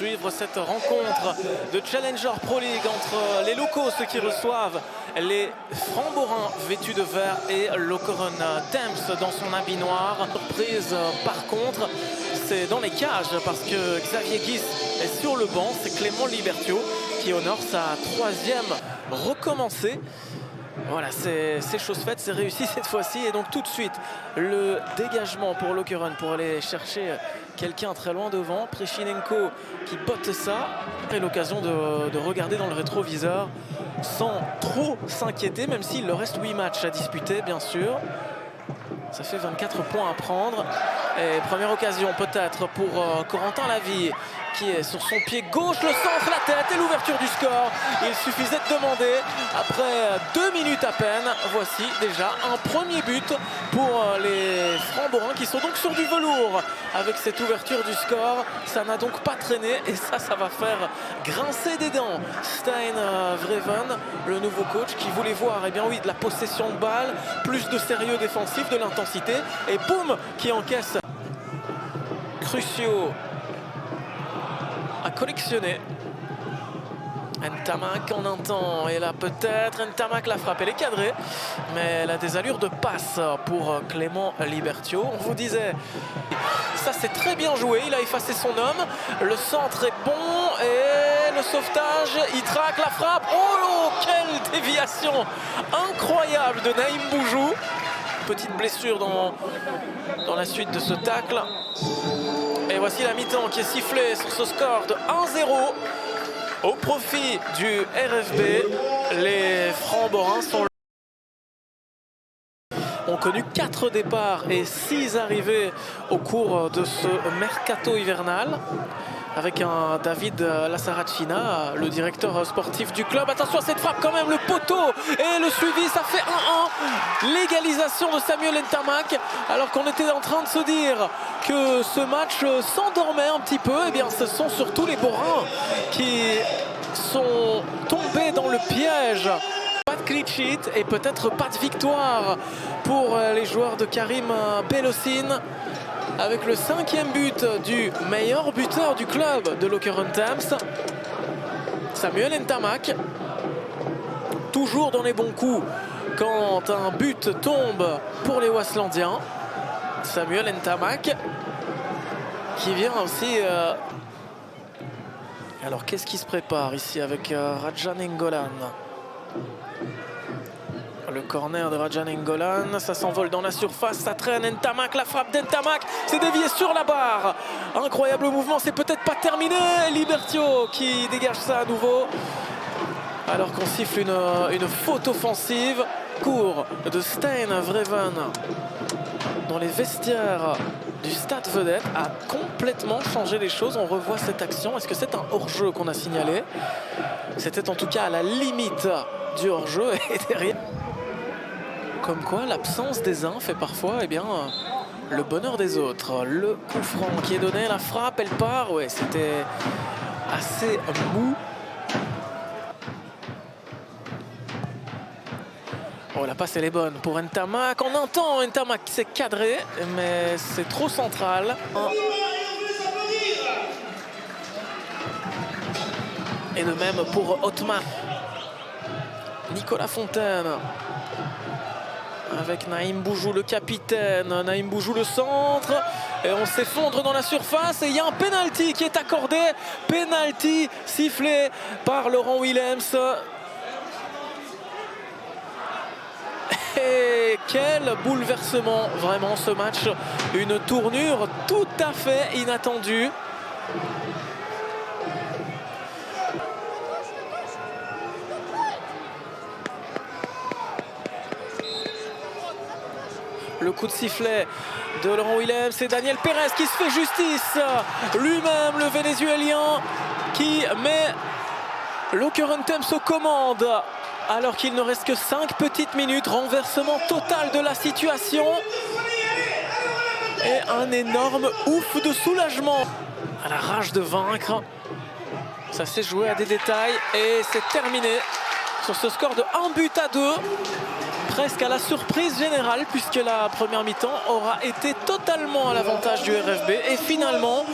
suivre cette rencontre de Challenger Pro League entre les locaux, ceux qui reçoivent les Francs-Borins vêtus de vert et l'Okeron Thames dans son habit noir. Surprise par contre, c'est dans les cages parce que Xavier Guis est sur le banc. C'est Clément Libertio qui honore sa troisième recommencée. Voilà, c'est chose faite, c'est réussi cette fois-ci. Et donc tout de suite, le dégagement pour l'Okeron pour aller chercher quelqu'un très loin devant. Prechinenko qui botte ça. Et l'occasion de regarder dans le rétroviseur sans trop s'inquiéter, même s'il leur reste 8 matchs à disputer, bien sûr. Ça fait 24 points à prendre. Et première occasion peut-être pour Corentin Lavie qui est sur son pied gauche, le centre, la tête et l'ouverture du score. Il suffisait de demander. Après 2 minutes à peine, voici déjà un premier but pour les Francs-Borins qui sont donc sur du velours. Avec cette ouverture du score, ça n'a donc pas traîné et ça va faire grincer des dents Stijn Vreven, le nouveau coach qui voulait voir, eh bien oui, de la possession de balle, plus de sérieux défensif, de l'intensité et boum, qui encaisse. Crucio à collectionner. Ntamak en un temps, et là peut-être Ntamak la frappe, elle est cadrée, mais elle a des allures de passe pour Clément Libertio. On vous disait, ça c'est très bien joué, il a effacé son homme, le centre est bon et le sauvetage, il traque la frappe. Oh, quelle déviation incroyable de Naïm Boujou. Petite blessure dans la suite de ce tacle. Et voici la mi-temps qui est sifflée sur ce score de 1-0 au profit du RFB. Les Francs-Borins ont connu 4 départs et 6 arrivées au cours de ce mercato hivernal. Avec un David Lassaracina, le directeur sportif du club. Attention à cette frappe quand même, le poteau et le suivi, ça fait 1-1. L'égalisation de Samuel Ntamak, alors qu'on était en train de se dire que ce match s'endormait un petit peu. Eh bien, ce sont surtout les Borins qui sont tombés dans le piège. Pas de clean sheet et peut-être pas de victoire pour les joueurs de Karim Belhosseine. Avec le 5e but du meilleur buteur du club de l'Okeron Thames, Samuel Ntamak. Toujours dans les bons coups quand un but tombe pour les Waslandiens. Samuel Ntamak qui vient aussi... Alors qu'est-ce qui se prépare ici avec Rajan Engolan? Le corner de Rajan Engolan, ça s'envole dans la surface, ça traîne. Ntamak, la frappe d'Ntamak, c'est dévié sur la barre. Incroyable mouvement, c'est peut-être pas terminé. Libertio qui dégage ça à nouveau. Alors qu'on siffle une faute offensive. Cours de Stijn Vreven dans les vestiaires du Stade Vedette a complètement changé les choses. On revoit cette action. Est-ce que c'est un hors-jeu qu'on a signalé? C'était en tout cas à la limite du hors-jeu et derrière. Comme quoi, l'absence des uns fait parfois le bonheur des autres. Le coup franc qui est donné, la frappe, elle part. Ouais, c'était assez mou. Oh, la passe, elle est bonne pour Ntamak. En un temps, Ntamak s'est cadré, mais c'est trop central. Et de même pour Otmar. Nicolas Fontaine. Avec Naïm Boujou, le capitaine. Naïm Boujou, le centre. Et on s'effondre dans la surface. Et il y a un penalty qui est accordé. Penalty sifflé par Laurent Willems. Et quel bouleversement, vraiment, ce match. Une tournure tout à fait inattendue. Le coup de sifflet de Laurent Willems, c'est Daniel Pérez qui se fait justice. Lui-même, le Vénézuélien, qui met l'Okeron Thames aux commandes. Alors qu'il ne reste que 5 petites minutes. Renversement total de la situation. Et un énorme ouf de soulagement. À la rage de vaincre. Ça s'est joué à des détails. Et c'est terminé sur ce score de 1-2. Presque à la surprise générale, puisque la première mi-temps aura été totalement à l'avantage du RFB. Et finalement...